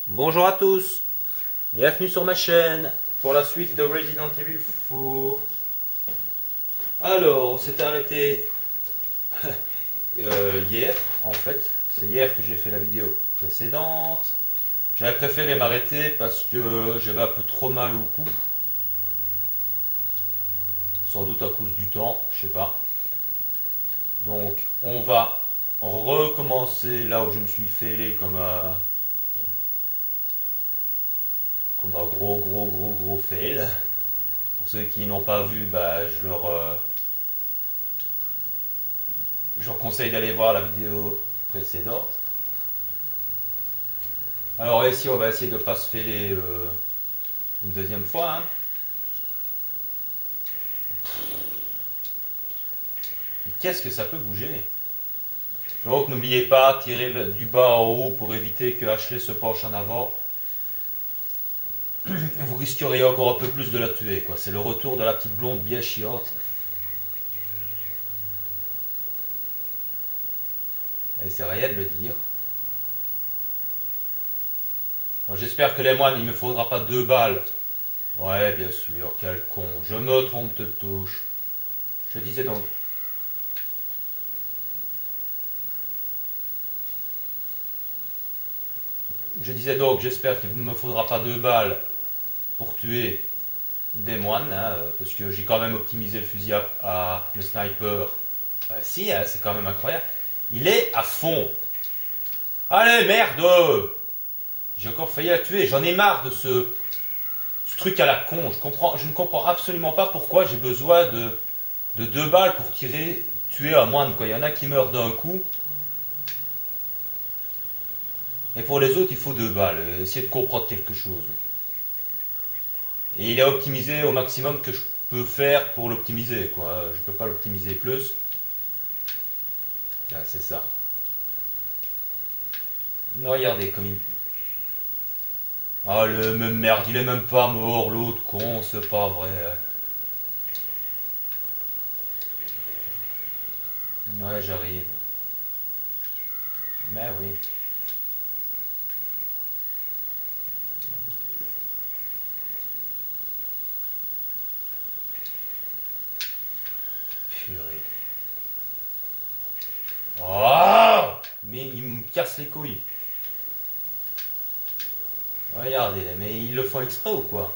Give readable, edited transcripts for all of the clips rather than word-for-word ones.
Bonjour à tous, bienvenue sur ma chaîne pour la suite de Resident Evil 4. Alors, on s'est arrêté hier, en fait. C'est hier que j'ai fait la vidéo précédente. J'avais préféré m'arrêter parce que j'avais un peu trop mal au cou. Sans doute à cause du temps, je sais pas. Donc, on va recommencer là où je me suis fêlé comme un gros fail. Pour ceux qui n'ont pas vu, bah, je leur conseille d'aller voir la vidéo précédente. Alors ici, on va essayer de ne pas se fêler une deuxième fois. Hein. Et qu'est-ce que ça peut bouger? Donc n'oubliez pas, tirez du bas en haut pour éviter que Ashley se penche en avant. Vous risqueriez encore un peu plus de la tuer, quoi. C'est le retour de la petite blonde bien chiante. Et c'est rien de le dire. J'espère que les moines, il ne me faudra pas 2 balles. Ouais, bien sûr, quel con. Je me trompe de touche. Je disais donc. J'espère qu'il ne me faudra pas 2 balles pour tuer des moines, hein, parce que j'ai quand même optimisé le fusil le sniper. Si, hein, c'est quand même incroyable. Il est à fond. Allez, merde! J'ai encore failli la tuer. J'en ai marre de ce truc à la con. Je ne comprends absolument pas pourquoi j'ai besoin de 2 balles pour tuer un moine. Quoi. Il y en a qui meurent d'un coup. Et pour les autres, il faut 2 balles. Essayez de comprendre quelque chose. Et il est optimisé au maximum que je peux faire pour l'optimiser. Quoi. Je peux pas l'optimiser plus. Ah, c'est ça. Non, regardez comme il... Ah, le même merde, il est même pas mort, l'autre con, c'est pas vrai. Ouais, j'arrive. Mais oui. Purée. Oh! Mais il me casse les couilles. Regardez, mais ils le font exprès ou quoi?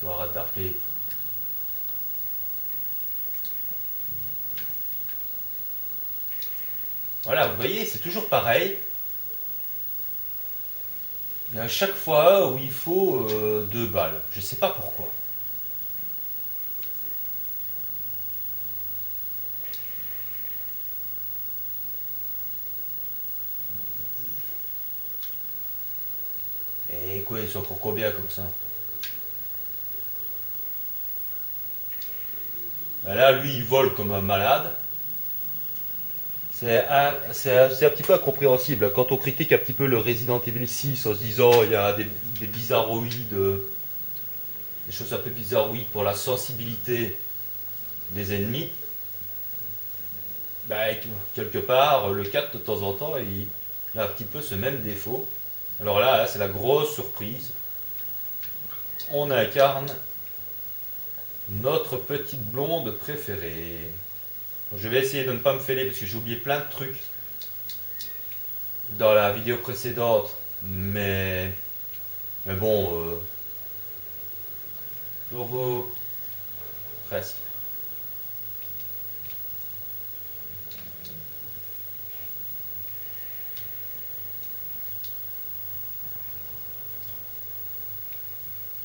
Toi, arrête d'appeler. Voilà, vous voyez, c'est toujours pareil. Il y a chaque fois où il faut 2 balles. Je sais pas pourquoi. Et quoi, ils sont encore combien comme ça? Ben là, lui, il vole comme un malade. C'est un petit peu incompréhensible. Quand on critique un petit peu le Resident Evil 6 en se disant il y a des bizarroïdes, des choses un peu bizarroïdes pour la sensibilité des ennemis, bah, quelque part, le 4 de temps en temps, il a un petit peu ce même défaut. Alors là, c'est la grosse surprise. On incarne notre petite blonde préférée. Je vais essayer de ne pas me fêler parce que j'ai oublié plein de trucs dans la vidéo précédente. Mais bon, logo, presque.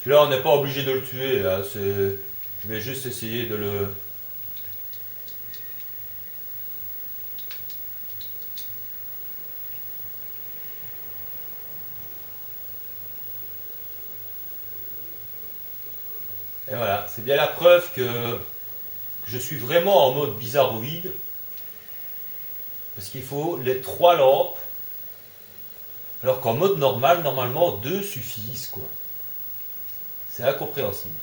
Celui-là, on n'est pas obligé de le tuer. Hein, je vais juste essayer de le... Et voilà, c'est bien la preuve que je suis vraiment en mode bizarroïde. Parce qu'il faut les 3 lampes. Alors qu'en mode normal, normalement, 2 suffisent, quoi. C'est incompréhensible.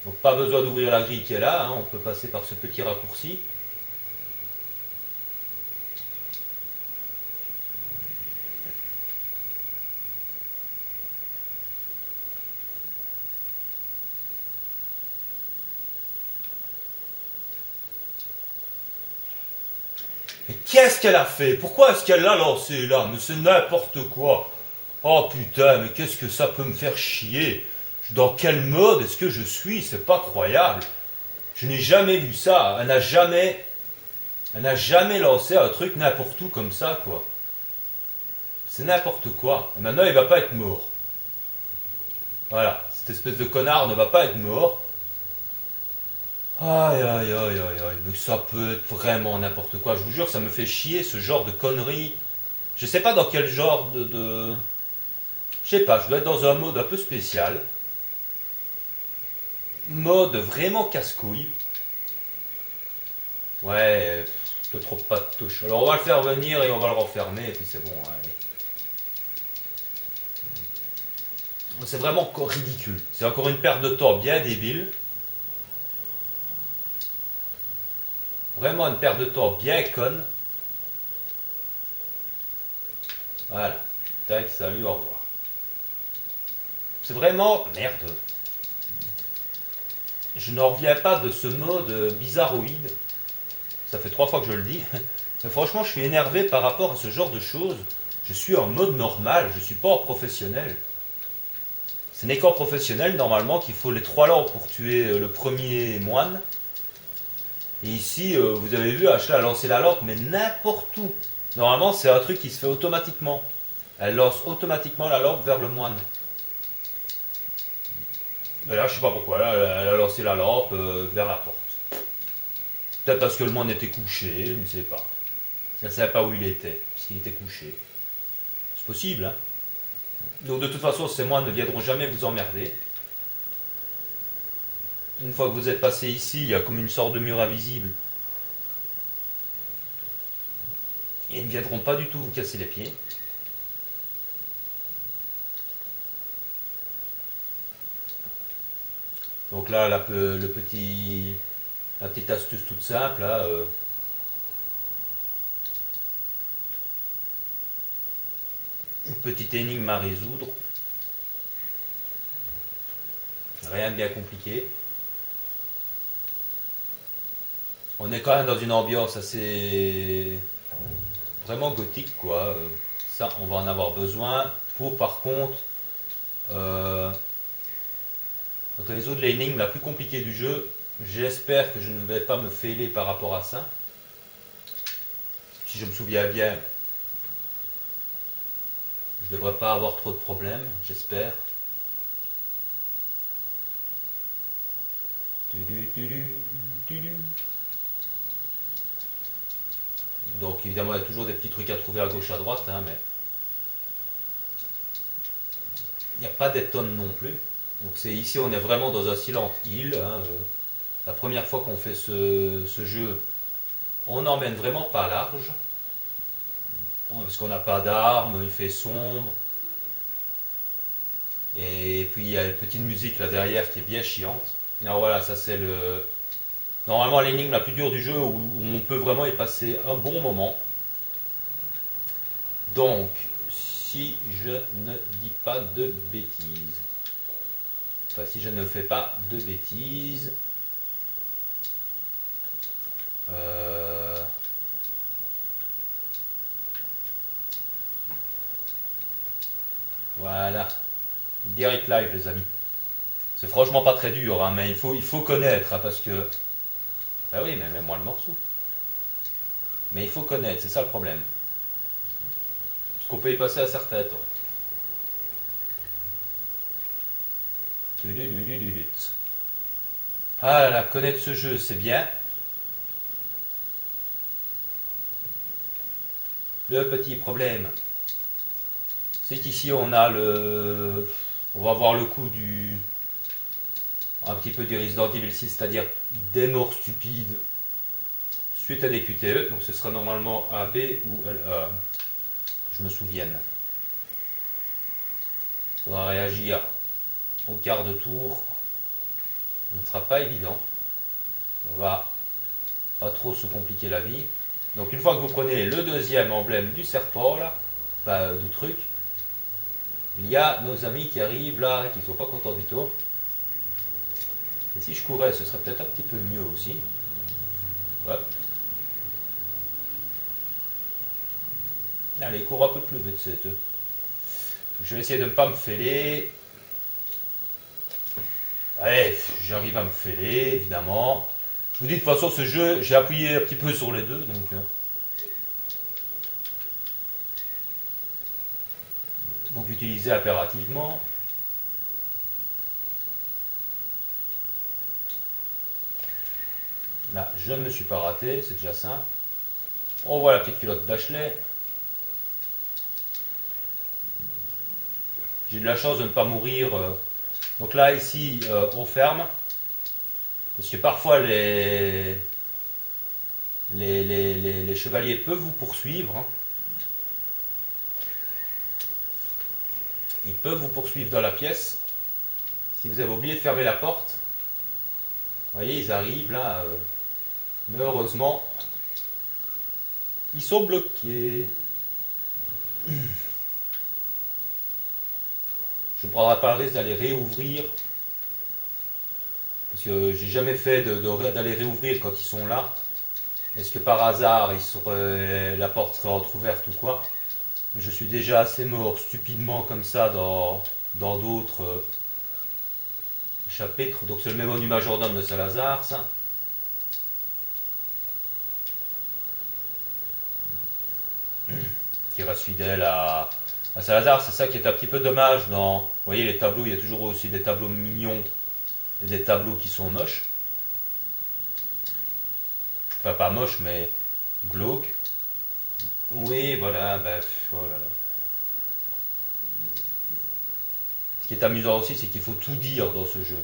Donc pas besoin d'ouvrir la grille qui est là, hein, on peut passer par ce petit raccourci. Mais qu'est-ce qu'elle a fait? Pourquoi est-ce qu'elle l'a lancé là? Mais c'est n'importe quoi. Oh putain, mais qu'est-ce que ça peut me faire chier? Dans quel mode est-ce que je suis? C'est pas croyable. Je n'ai jamais vu ça. Elle n'a jamais lancé un truc n'importe où comme ça, quoi. C'est n'importe quoi. Et maintenant, il va pas être mort. Voilà. Cette espèce de connard ne va pas être mort. Aïe, aïe, aïe, aïe, aïe. Mais ça peut être vraiment n'importe quoi. Je vous jure, ça me fait chier, ce genre de conneries. Je sais pas dans quel genre de... Je sais pas, je dois être dans un mode un peu spécial. Mode vraiment casse-couille. Ouais, peu trop pas de touche. Alors on va le faire venir et on va le renfermer et puis c'est bon. Allez. C'est vraiment ridicule. C'est encore une perte de temps bien débile. Vraiment une perte de temps bien conne. Voilà. Tac, salut, au revoir. C'est vraiment merde. Je n'en reviens pas de ce mode bizarroïde. Ça fait 3 fois que je le dis. Mais franchement, je suis énervé par rapport à ce genre de choses. Je suis en mode normal, je ne suis pas en professionnel. Ce n'est qu'en professionnel, normalement, qu'il faut les 3 lampes pour tuer le premier moine. Et ici, vous avez vu, Ashley a lancé la lampe, mais n'importe où. Normalement, c'est un truc qui se fait automatiquement. Elle lance automatiquement la lampe vers le moine. Mais là, je sais pas pourquoi, là, elle a lancé la lampe vers la porte. Peut-être parce que le moine était couché, je ne sais pas. Elle ne savait pas où il était, parce qu'il était couché. C'est possible, hein. Donc de toute façon, ces moines ne viendront jamais vous emmerder. Une fois que vous êtes passé ici, il y a comme une sorte de mur invisible. Ils ne viendront pas du tout vous casser les pieds. Donc là, la petite astuce toute simple, là, une petite énigme à résoudre. Rien de bien compliqué. On est quand même dans une ambiance assez vraiment gothique, quoi. Ça, on va en avoir besoin pour, par contre, résoudre l'énigme la plus compliquée du jeu. J'espère que je ne vais pas me failer par rapport à ça. Si je me souviens bien, je ne devrais pas avoir trop de problèmes, j'espère. Donc évidemment, il y a toujours des petits trucs à trouver à gauche, à droite, hein, mais il n'y a pas d'étonne non plus. Donc c'est ici, on est vraiment dans un Silent Hill. Hein, la première fois qu'on fait ce jeu, on n'emmène vraiment pas large. Parce qu'on n'a pas d'armes, il fait sombre. Et puis il y a une petite musique là derrière qui est bien chiante. Alors voilà, ça c'est normalement l'énigme la plus dure du jeu où on peut vraiment y passer un bon moment. Donc, si je ne dis pas de bêtises. Enfin, si je ne fais pas de bêtises. Voilà. Direct live, les amis. C'est franchement pas très dur, hein, mais il faut connaître, hein, parce que... Bah oui, mais même moi le morceau. Mais il faut connaître, c'est ça le problème. Parce qu'on peut y passer à certains temps. Ah là là, connaître ce jeu, c'est bien. Le petit problème, c'est qu'ici on a on va voir le coup un petit peu du Resident Evil 6, c'est-à-dire des morts stupides suite à des QTE. Donc ce sera normalement AB ou LA. Que je me souvienne. Il faudra réagir au quart de tour. Ce ne sera pas évident. On va pas trop se compliquer la vie. Donc une fois que vous prenez le deuxième emblème du serpent là, enfin du truc, il y a nos amis qui arrivent là, qui ne sont pas contents du tout. Et si je courais, ce serait peut-être un petit peu mieux aussi. Hop. Allez, cours un peu plus vite, c'est tout. Je vais essayer de ne pas me fêler. Allez, j'arrive à me fêler, évidemment. Je vous dis, de toute façon, ce jeu, j'ai appuyé un petit peu sur les deux, donc utiliser impérativement. Là, je ne me suis pas raté, c'est déjà ça. On voit la petite culotte d'Ashley. J'ai de la chance de ne pas mourir. Donc là, ici, on ferme. Parce que parfois, les chevaliers peuvent vous poursuivre. Hein. Ils peuvent vous poursuivre dans la pièce. Si vous avez oublié de fermer la porte, vous voyez, ils arrivent là. Mais heureusement, ils sont bloqués. Je ne prendrai pas le risque d'aller réouvrir. Parce que j'ai jamais fait d'aller réouvrir quand ils sont là. Est-ce que par hasard la porte serait entrouverte ou quoi? Je suis déjà assez mort stupidement comme ça dans d'autres chapitres. Donc c'est le mémo du majordome de Salazar, ça. Qui reste fidèle à Salazar. C'est ça qui est un petit peu dommage dans... Vous voyez les tableaux, il y a toujours aussi des tableaux mignons et des tableaux qui sont moches. Enfin pas moches mais glauques. Oui, voilà, bah, oh là là. Ce qui est amusant aussi, c'est qu'il faut tout dire dans ce jeu.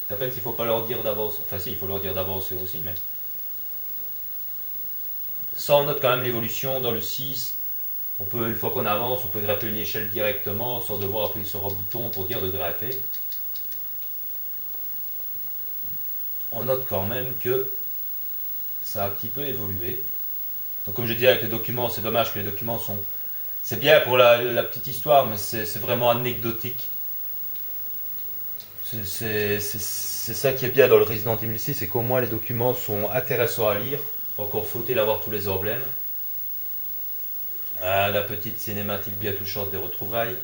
C'est à peine s'il ne faut pas leur dire d'avance. Enfin si, il faut leur dire d'avance aussi, mais... Ça, on note quand même l'évolution dans le 6. On peut, une fois qu'on avance, on peut grimper une échelle directement sans devoir appuyer sur un bouton pour dire de grimper. On note quand même que ça a un petit peu évolué. Donc comme je disais avec les documents, c'est dommage que les documents sont... C'est bien pour la petite histoire, mais c'est vraiment anecdotique. C'est ça qui est bien dans le Resident Evil 6, c'est qu'au moins les documents sont intéressants à lire. Encore faut-il avoir tous les emblèmes. Ah, la petite cinématique bien touchante des retrouvailles.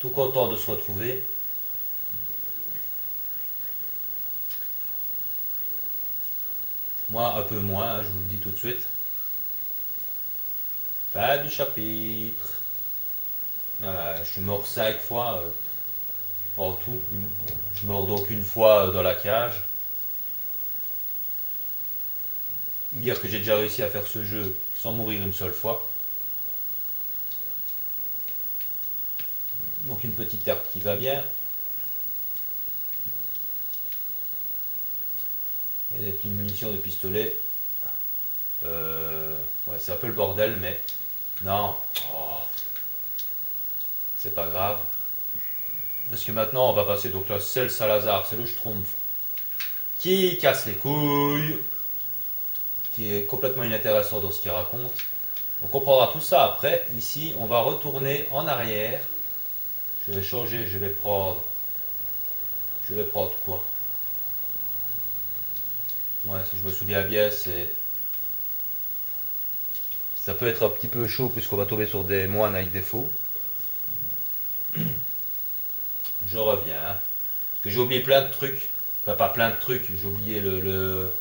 Tout content de se retrouver. Moi, un peu moins, hein, je vous le dis tout de suite. Fin du chapitre. Je suis mort 5 fois en tout. Je suis mort donc une fois dans la cage. Dire que j'ai déjà réussi à faire ce jeu sans mourir une seule fois. Donc une petite herbe qui va bien. Et des petites munitions de pistolet. Ouais, c'est un peu le bordel, mais non. Oh, c'est pas grave. Parce que maintenant, on va passer. Donc là, c'est le Salazar, c'est le Schtroumpf qui casse les couilles, qui est complètement inintéressant dans ce qu'il raconte. On comprendra tout ça après. Ici, on va retourner en arrière. Je vais changer, je vais prendre. Je vais prendre quoi? Ouais, si je me souviens bien, c'est. Ça peut être un petit peu chaud puisqu'on va tomber sur des moines avec des faux. Je reviens. Hein. Parce que j'ai oublié plein de trucs. Enfin, pas plein de trucs, j'ai oublié le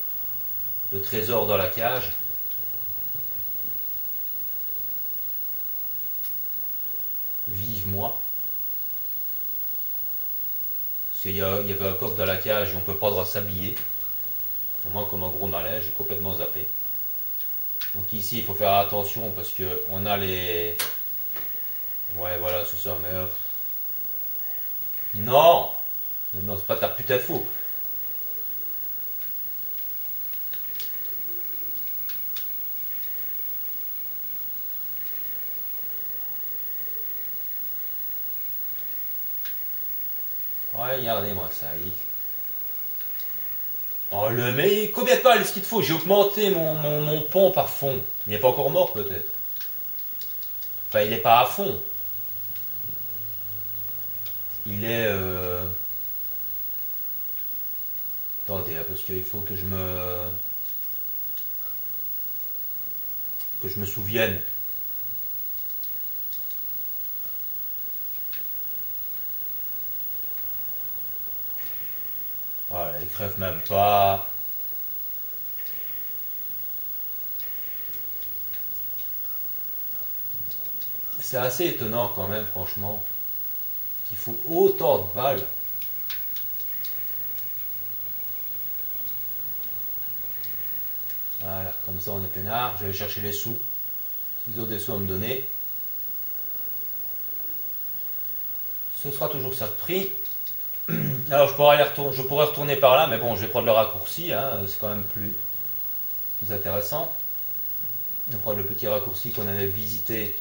trésor dans la cage. Vive moi. Parce qu'il y avait un coffre dans la cage et on peut prendre un sablier. Moi, comme un gros malin, j'ai complètement zappé. Donc ici, il faut faire attention parce que on a les... Ouais, voilà, c'est ça, mais... Non! Non, c'est pas ta putain de fou. Ouais, regardez-moi ça, Oh le mais combien de balles est-ce qu'il te faut? J'ai augmenté mon pompe à fond. Il n'est pas encore mort peut-être. Enfin, il n'est pas à fond. Il est... Attendez, hein, parce qu'il faut que je me... que je me souvienne. Voilà, il crève même pas. C'est assez étonnant quand même, franchement, qu'il faut autant de balles. Voilà, comme ça on est peinard. Je vais chercher les sous. S'ils ont des sous à me donner, ce sera toujours ça de prix. Alors je pourrais retourner par là, mais bon, je vais prendre le raccourci, hein, c'est quand même plus intéressant. Je vais prendre le petit raccourci qu'on avait visité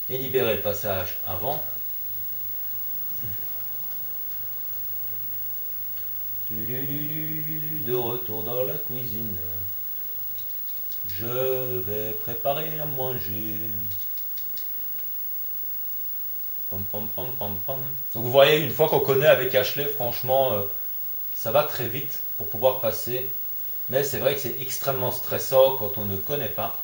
et libérer le passage avant. De retour dans la cuisine, je vais préparer à manger. Pom, pom, pom, pom, pom. Donc vous voyez, une fois qu'on connaît avec Ashley, franchement, ça va très vite pour pouvoir passer. Mais c'est vrai que c'est extrêmement stressant quand on ne connaît pas.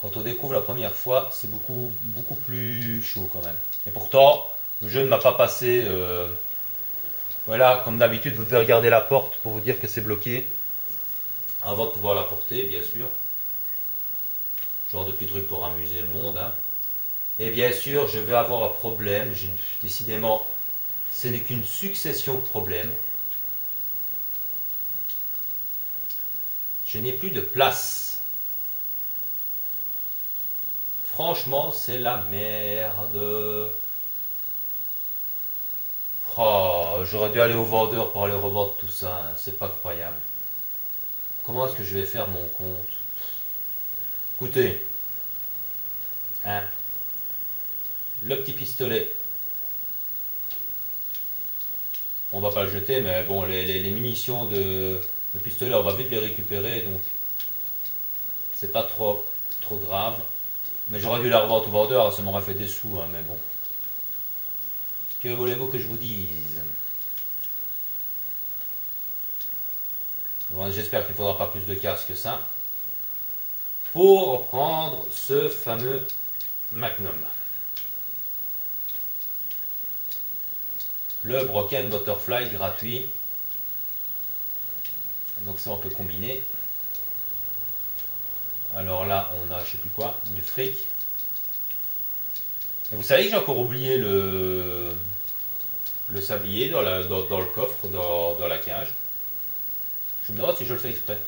Quand on découvre la première fois, c'est beaucoup, beaucoup plus chaud quand même. Et pourtant, le jeu ne m'a pas passé. Voilà, comme d'habitude, vous devez regarder la porte pour vous dire que c'est bloqué. Avant de pouvoir la porter, bien sûr. Genre de petits trucs pour amuser le monde. Hein. Et bien sûr, je vais avoir un problème. Décidément, ce n'est qu'une succession de problèmes. Je n'ai plus de place. Franchement, c'est la merde. Oh, j'aurais dû aller au vendeur pour aller revendre tout ça. Hein. C'est pas croyable. Comment est-ce que je vais faire mon compte? Écoutez. Hein. Le petit pistolet. On va pas le jeter, mais bon, les munitions de pistolet, on va vite les récupérer, donc c'est pas trop grave. Mais j'aurais dû la revendre au vendeur, ça m'aurait fait des sous, hein, mais bon. Que voulez-vous que je vous dise? Bon, j'espère qu'il ne faudra pas plus de casse que ça pour prendre ce fameux Magnum. Le Broken Butterfly gratuit. Donc ça on peut combiner. Alors là on a je sais plus quoi, du fric. Et vous savez que j'ai encore oublié le sablier dans le coffre, dans la cage. Je me demande si je le fais exprès.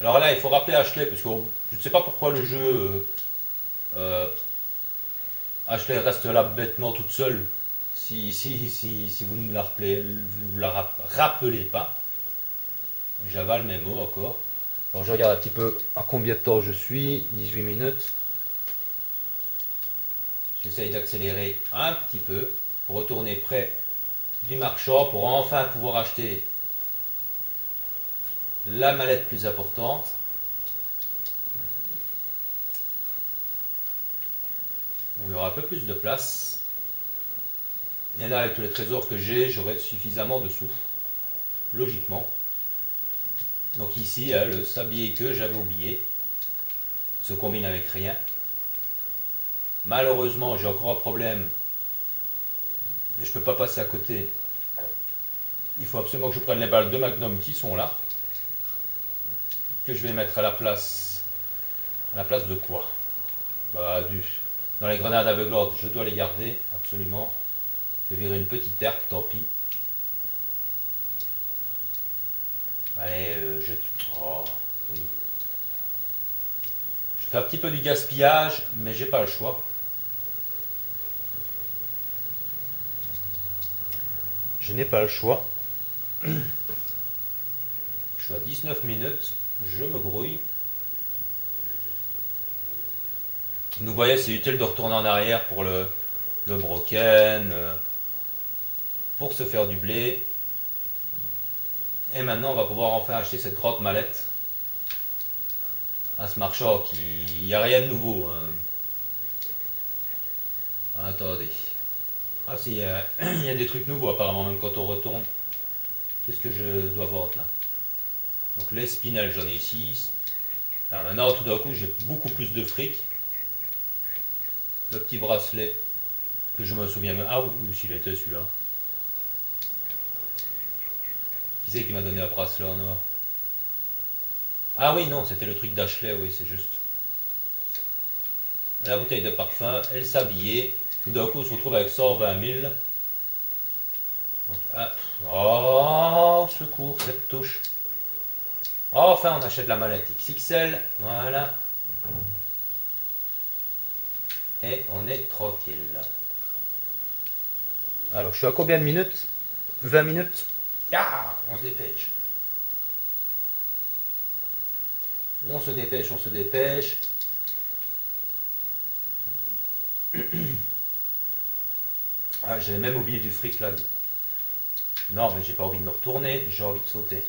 Alors là il faut rappeler Ashley parce que je ne sais pas pourquoi le jeu Ashley reste là bêtement toute seule. Si vous ne la rappelez pas, j'avale mes mots encore. Alors je regarde un petit peu à combien de temps je suis, 18 minutes. J'essaye d'accélérer un petit peu pour retourner près du marchand pour enfin pouvoir acheter la mallette plus importante. Où il y aura un peu plus de place. Et là, avec tous les trésors que j'ai, j'aurai suffisamment de sous, logiquement. Donc ici, le sablier que j'avais oublié se combine avec rien. Malheureusement, j'ai encore un problème. Et je ne peux pas passer à côté. Il faut absolument que je prenne les balles de Magnum qui sont là. Que je vais mettre à la place. À la place de quoi? Dans les grenades aveuglantes, je dois les garder, absolument. Je vais virer une petite herbe, tant pis. Allez, oh, oui. Je fais un petit peu du gaspillage, mais j'ai pas le choix. Je n'ai pas le choix. Je suis à 19 minutes, je me grouille. Vous voyez, c'est utile de retourner en arrière pour le broken, pour se faire du blé. Et maintenant, on va pouvoir enfin acheter cette grande mallette à ce marchand qui... Il n'y a rien de nouveau. Hein. Attendez. Ah si, il y a des trucs nouveaux apparemment, même quand on retourne. Qu'est-ce que je dois voir là? Donc les spinels, j'en ai 6. Alors maintenant, tout d'un coup, j'ai beaucoup plus de fric. Le petit bracelet que je me souviens même. Ah oui, s'il était celui-là. Qui c'est qui m'a donné un bracelet en or? Ah oui, non, c'était le truc d'Ashley, oui, c'est juste. La bouteille de parfum, elle s'habillait. Tout d'un coup, on se retrouve avec 120 000. Donc, ah, oh, secours, cette touche. Enfin, on achète la mallette XXL. Voilà. Et on est tranquille. Alors, je suis à combien de minutes? 20 minutes. Ah, on se dépêche. On se dépêche, on se dépêche. Ah, j'avais même oublié du fric là. Non, mais j'ai pas envie de me retourner, j'ai envie de sauter.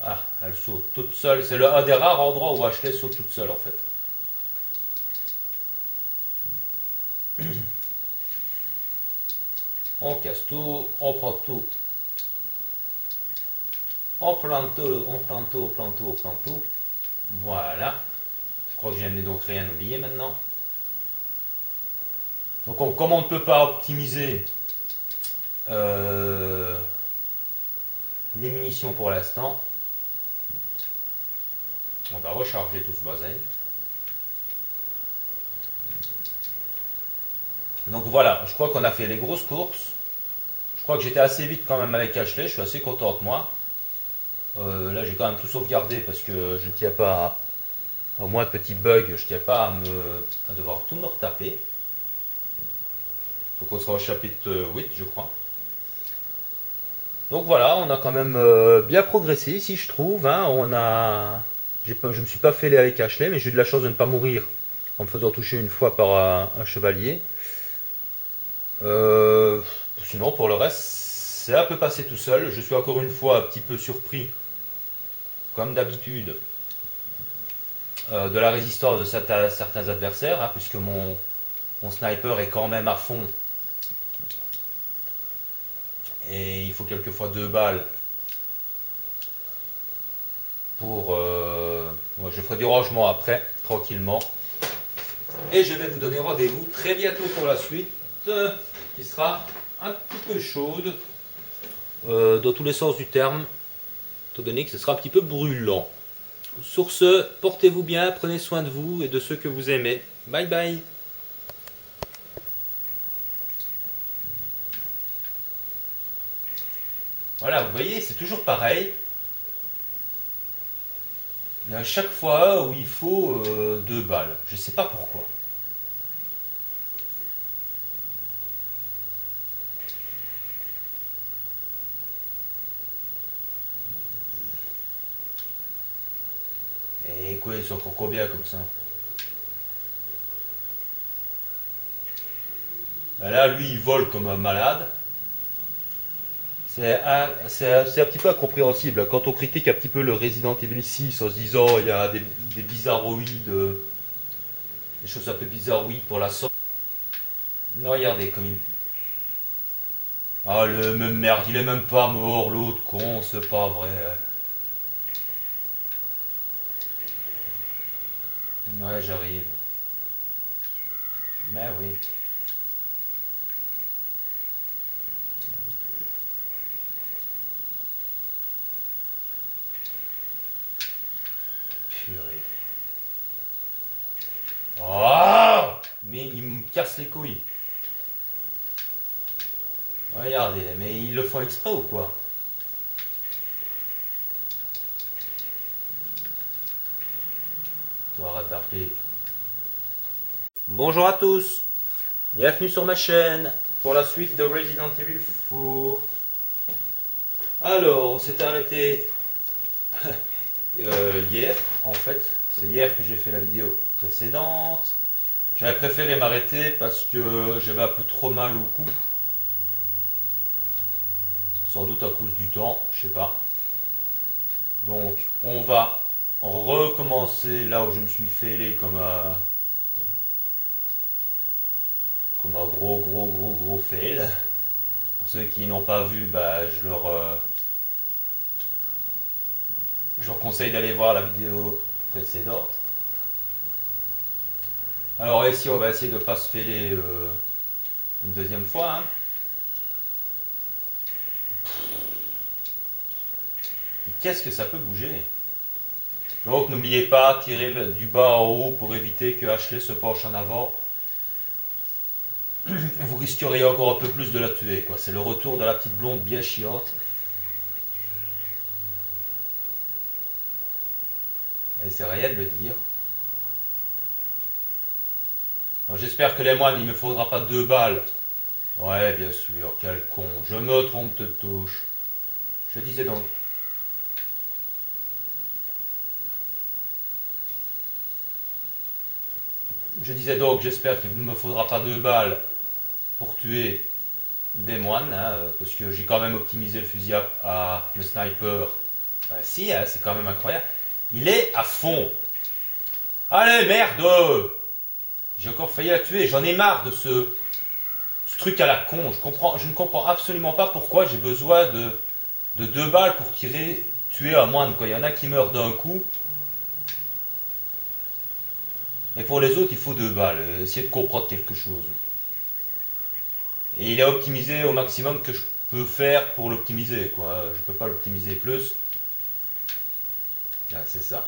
Ah, elle saute toute seule. C'est un des rares endroits où Ashley saute toute seule en fait. On casse tout, on prend tout. On plante tout, on plante tout, on plante tout, on plante tout. Voilà. Je crois que j'ai donc rien oublié maintenant. Donc comme on ne peut pas optimiser les munitions pour l'instant, on va recharger tout ce bazar. Donc voilà, je crois qu'on a fait les grosses courses. Je crois que j'étais assez vite quand même avec Ashley, je suis assez content de moi. Là j'ai quand même tout sauvegardé parce que je ne tiens pas au moins de petits bugs, je ne tiens pas à devoir tout me retaper. Donc on sera au chapitre 8 je crois. Donc voilà, on a quand même bien progressé ici je trouve. Hein. Je ne me suis pas fêlé avec Ashley, mais j'ai eu de la chance de ne pas mourir en me faisant toucher une fois par un chevalier. Sinon pour le reste, c'est un peu passé tout seul. Je suis encore une fois un petit peu surpris, comme d'habitude, de la résistance de certains adversaires, hein, puisque mon sniper est quand même à fond. Et il faut quelquefois 2 balles pour... moi, je ferai du rangement après, tranquillement. Et je vais vous donner rendez-vous très bientôt pour la suite, qui sera un petit peu chaude, dans tous les sens du terme, étant donné que ce sera un petit peu brûlant. Sur ce, portez-vous bien, prenez soin de vous et de ceux que vous aimez. Bye bye. Voilà, vous voyez, c'est toujours pareil. Il y a chaque fois où il faut 2 balles. Je ne sais pas pourquoi. Et quoi, ils sont encore combien comme ça? Ben là, lui, il vole comme un malade. C'est un petit peu incompréhensible. Quand on critique un petit peu le Resident Evil 6 en se disant il y a des bizarroïdes, des choses un peu bizarroïdes pour la sorte. Non, regardez comme il. Ah, le même merde, il est même pas mort, l'autre con, c'est pas vrai. Ouais, j'arrive. Mais oui. Purée. Oh, mais il me casse les couilles. Regardez, mais ils le font exprès ou quoi? Toi, arrête d'appeler. Bonjour à tous. Bienvenue sur ma chaîne pour la suite de Resident Evil 4. Alors, on s'est arrêté hier, en fait. C'est hier que j'ai fait la vidéo précédente. J'avais préféré m'arrêter parce que j'avais un peu trop mal au cou. Sans doute à cause du temps, je sais pas. Donc, on va recommencer là où je me suis fêlé comme un gros fail. Pour ceux qui n'ont pas vu, bah, Je vous conseille d'aller voir la vidéo précédente. Alors ici, on va essayer de ne pas se fêler une deuxième fois. Hein. Qu'est-ce que ça peut bouger? Donc n'oubliez pas, tirez du bas en haut pour éviter que Ashley se penche en avant. Vous risqueriez encore un peu plus de la tuer, quoi. C'est le retour de la petite blonde bien chiante. Et c'est réel de le dire. J'espère que les moines, il ne me faudra pas 2 balles. Ouais, bien sûr, quel con. Je me trompe de touche. Je disais donc. J'espère qu'il ne me faudra pas 2 balles pour tuer des moines, hein, parce que j'ai quand même optimisé le fusil le sniper. Si, hein, c'est quand même incroyable. Il est à fond. Allez, merde! J'ai encore failli la tuer. J'en ai marre de ce truc à la con. Je ne comprends absolument pas pourquoi j'ai besoin de 2 balles pour tuer un moine. Il y en a qui meurent d'un coup. Et pour les autres, il faut 2 balles. Essayez de comprendre quelque chose. Et il est optimisé au maximum que je peux faire pour l'optimiser, quoi. Je peux pas l'optimiser plus. Ah, c'est ça.